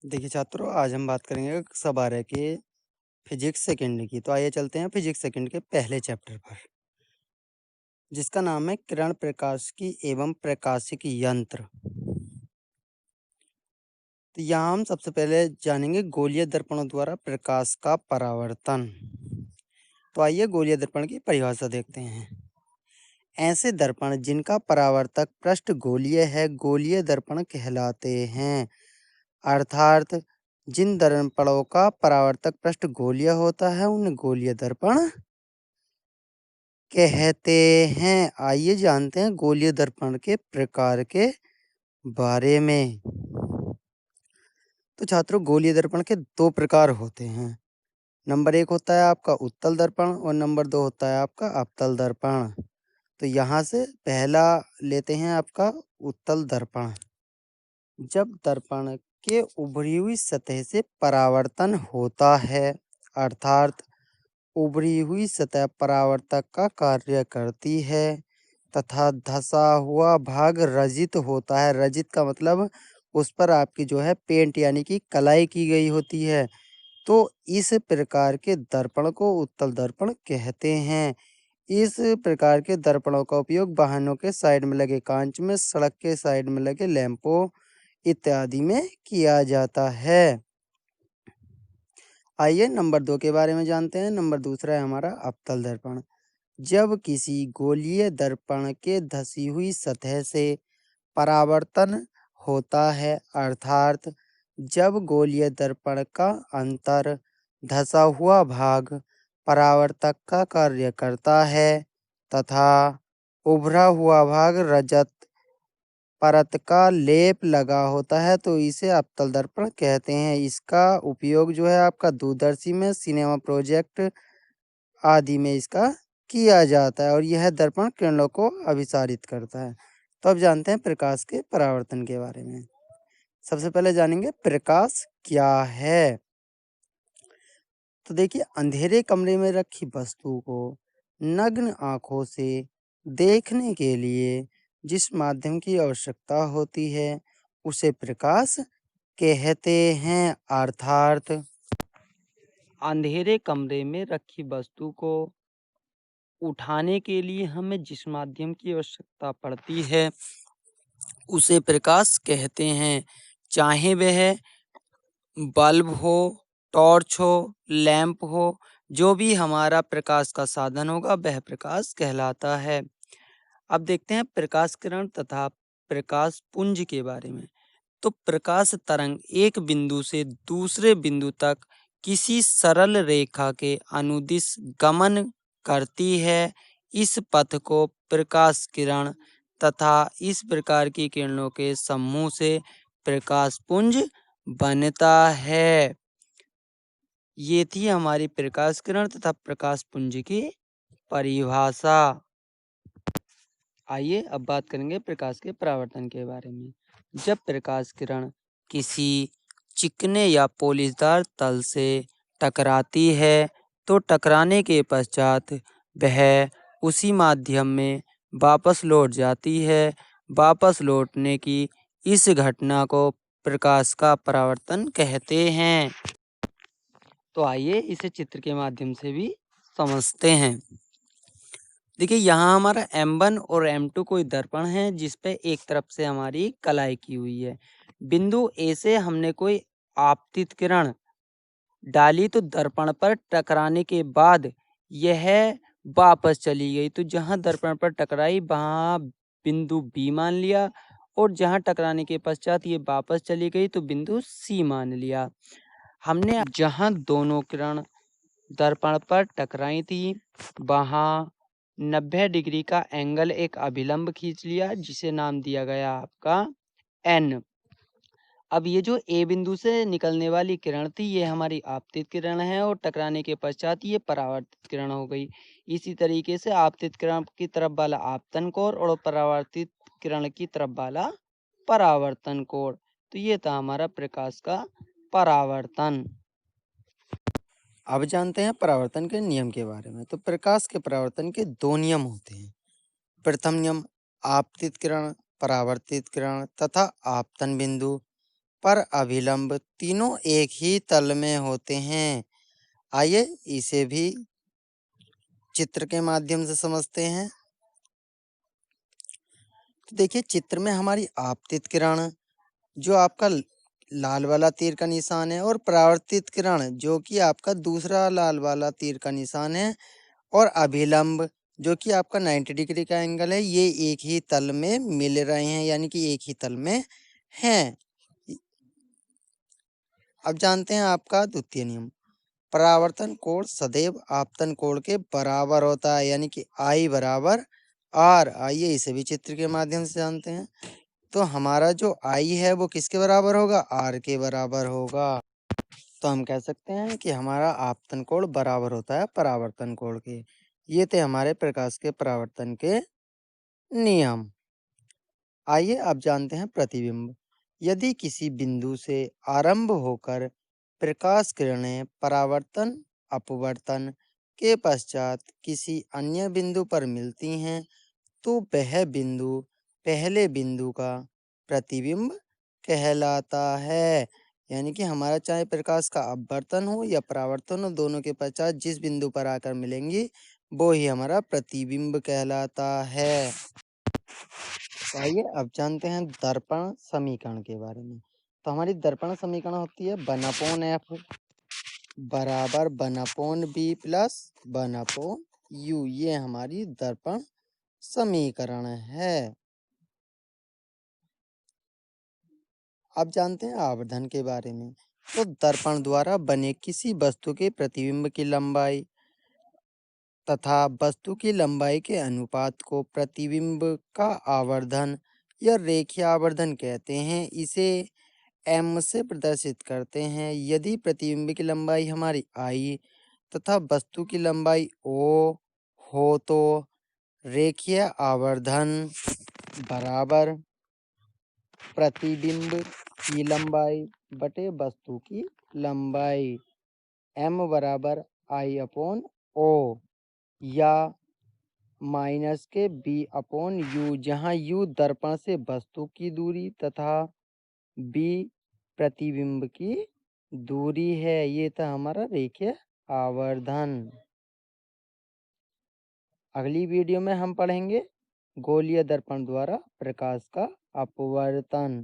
देखिए छात्रों, आज हम बात करेंगे कक्षा 12 के फिजिक्स सेकंड की। तो आइए चलते हैं फिजिक्स सेकंड के पहले चैप्टर पर, जिसका नाम है किरण प्रकाशिकी एवं प्रकाशिकी यंत्र। तो यहाँ हम सबसे पहले जानेंगे गोलीय दर्पणों द्वारा प्रकाश का परावर्तन। तो आइए गोलीय दर्पण की परिभाषा देखते हैं। ऐसे दर्पण जिनका परावर्तक पृष्ठ गोलीय है, गोलीय दर्पण कहलाते हैं। अर्थात जिन दर्पणों का परावर्तक पृष्ठ गोलीय होता है, उन्हें गोलीय दर्पण कहते हैं। आइए जानते हैं गोलीय दर्पण के प्रकार के बारे में। तो छात्रों, गोलीय दर्पण के दो प्रकार होते हैं। नंबर 1 होता है आपका उत्तल दर्पण और नंबर 2 होता है आपका अवतल दर्पण। तो यहाँ से पहला लेते हैं आपका उत्तल दर्पण। जब दर्पण के उभरी हुई सतह से परावर्तन होता है, अर्थात उभरी हुई सतह परावर्तक का कार्य करती है तथा धंसा हुआ भाग रजित होता है। रजित का मतलब उस पर आपकी जो है पेंट यानी कि कलाई की गई होती है। तो इस प्रकार के दर्पण को उत्तल दर्पण कहते हैं। इस प्रकार के दर्पणों का उपयोग वाहनों के साइड में लगे कांच में, सड़क के साइड में लगे लैंपों इत्यादि में किया जाता है। आइए नंबर 2 के बारे में जानते हैं। नंबर दूसरा है हमारा अवतल दर्पण। जब किसी गोलीय दर्पण के धसी हुई सतह से परावर्तन होता है, अर्थात जब गोलीय दर्पण का अंतर धसा हुआ भाग परावर्तक का कार्य करता है तथा उभरा हुआ भाग रजत परत का लेप लगा होता है, तो इसे अवतल दर्पण कहते हैं। इसका उपयोग जो है आपका दूरदर्शी में, सिनेमा प्रोजेक्ट आदि में इसका किया जाता है और यह दर्पण किरणों को अभिसारित करता है। तो अब जानते हैं प्रकाश के परावर्तन के बारे में। सबसे पहले जानेंगे प्रकाश क्या है। तो देखिए, अंधेरे कमरे में रखी वस्तु को नग्न आंखों से देखने के लिए जिस माध्यम की आवश्यकता होती है, उसे प्रकाश कहते हैं। अर्थात अंधेरे कमरे में रखी वस्तु को उठाने के लिए हमें जिस माध्यम की आवश्यकता पड़ती है, उसे प्रकाश कहते हैं। चाहे वह बल्ब हो, टॉर्च हो, लैंप हो, जो भी हमारा प्रकाश का साधन होगा वह प्रकाश कहलाता है। अब देखते हैं प्रकाश किरण तथा प्रकाश पुंज के बारे में। तो प्रकाश तरंग एक बिंदु से दूसरे बिंदु तक किसी सरल रेखा के अनुदिश गमन करती है। इस पथ को प्रकाश किरण तथा इस प्रकार की किरणों के समूह से प्रकाश पुंज बनता है। ये थी हमारी प्रकाश किरण तथा प्रकाश पुंज की परिभाषा। आइए अब बात करेंगे प्रकाश के परावर्तन के बारे में। जब प्रकाश किरण किसी चिकने या पॉलिशदार तल से टकराती है, तो टकराने के पश्चात वह उसी माध्यम में वापस लौट जाती है। वापस लौटने की इस घटना को प्रकाश का परावर्तन कहते हैं। तो आइए इसे चित्र के माध्यम से भी समझते हैं। देखिए, यहाँ हमारा M1 और M2 कोई दर्पण है जिस पे एक तरफ से हमारी कलाई की हुई है। बिंदु A से हमने कोई आपतित किरण डाली, तो दर्पण पर टकराने के बाद यह वापस चली गई। तो जहाँ दर्पण पर टकराई वहाँ बिंदु B मान लिया और जहाँ टकराने के पश्चात ये वापस चली गई तो बिंदु C मान लिया। हमने जहाँ दोनों किरण दर्पण पर टकराई थी वहाँ 90 डिग्री का एंगल एक अभिलंब खींच लिया, जिसे नाम दिया गया आपका N। अब ये जो A बिंदु से निकलने वाली किरण थी, ये हमारी आपतित किरण है और टकराने के पश्चात ये परावर्तित किरण हो गई। इसी तरीके से आपतित किरण की तरफ वाला आपतन कोण और परावर्तित किरण की तरफ वाला परावर्तन कोण। तो ये था हमारा प्रकाश का परावर्तन। अब जानते हैं परावर्तन के नियम के बारे में। तो प्रकाश के परावर्तन के दो नियम होते हैं। प्रथम नियम, आपतित किरण, परावर्तित किरण तथा आपतन बिंदु। पर अभिलंब तीनों एक ही तल में होते हैं। आइए इसे भी चित्र के माध्यम से समझते हैं। तो देखिए चित्र में हमारी आपतित किरण जो आपका लाल वाला तीर का निशान है और परावर्तित किरण जो कि आपका दूसरा लाल वाला तीर का निशान है और अभिलंब जो कि आपका 90 डिग्री का एंगल है, ये एक ही तल में मिल रहे हैं यानी कि एक ही तल में हैं। अब जानते हैं आपका द्वितीय नियम। परावर्तन कोण सदैव आपतन कोण के बराबर होता है यानी कि आई बराबर आर। आइए इसे भी चित्र के माध्यम से जानते हैं। तो हमारा जो आई है वो किसके बराबर होगा? आर के बराबर होगा। तो हम कह सकते हैं कि हमारा आपतन कोण बराबर होता है परावर्तन कोण के। ये थे हमारे प्रकाश के परावर्तन के नियम। आइए अब जानते हैं प्रतिबिंब। यदि किसी बिंदु से आरंभ होकर प्रकाश किरणें परावर्तन अपवर्तन के पश्चात किसी अन्य बिंदु पर मिलती हैं तो वह बिंदु पहले बिंदु का प्रतिबिंब कहलाता है। यानी कि हमारा चाहे प्रकाश का अपवर्तन हो या परावर्तन हो, दोनों के पश्चात जिस बिंदु पर आकर मिलेंगी वो ही हमारा प्रतिबिंब कहलाता है। आइए अब जानते हैं दर्पण समीकरण के बारे में। तो हमारी दर्पण समीकरण होती है 1/f बराबर 1/b प्लस 1/u। ये हमारी दर्पण समीकरण है। अब जानते हैं आवर्धन के बारे में। तो दर्पण द्वारा बने किसी वस्तु के प्रतिबिंब की लंबाई तथा वस्तु की लंबाई के अनुपात को प्रतिबिंब का आवर्धन या रेखीय आवर्धन कहते हैं। इसे एम से प्रदर्शित करते हैं। यदि प्रतिबिंब की लंबाई हमारी आई तथा वस्तु की लंबाई ओ हो तो रेखीय आवर्धन बराबर प्रतिबिंब की लंबाई बटे वस्तु की लंबाई एम बराबर आई अपॉन ओ या माइनस के बी अपॉन यू, जहाँ यू दर्पण से वस्तु की दूरी तथा बी प्रतिबिंब की दूरी है। ये था हमारा रेखीय आवर्धन। अगली वीडियो में हम पढ़ेंगे गोलीय दर्पण द्वारा प्रकाश का अपवर्तन।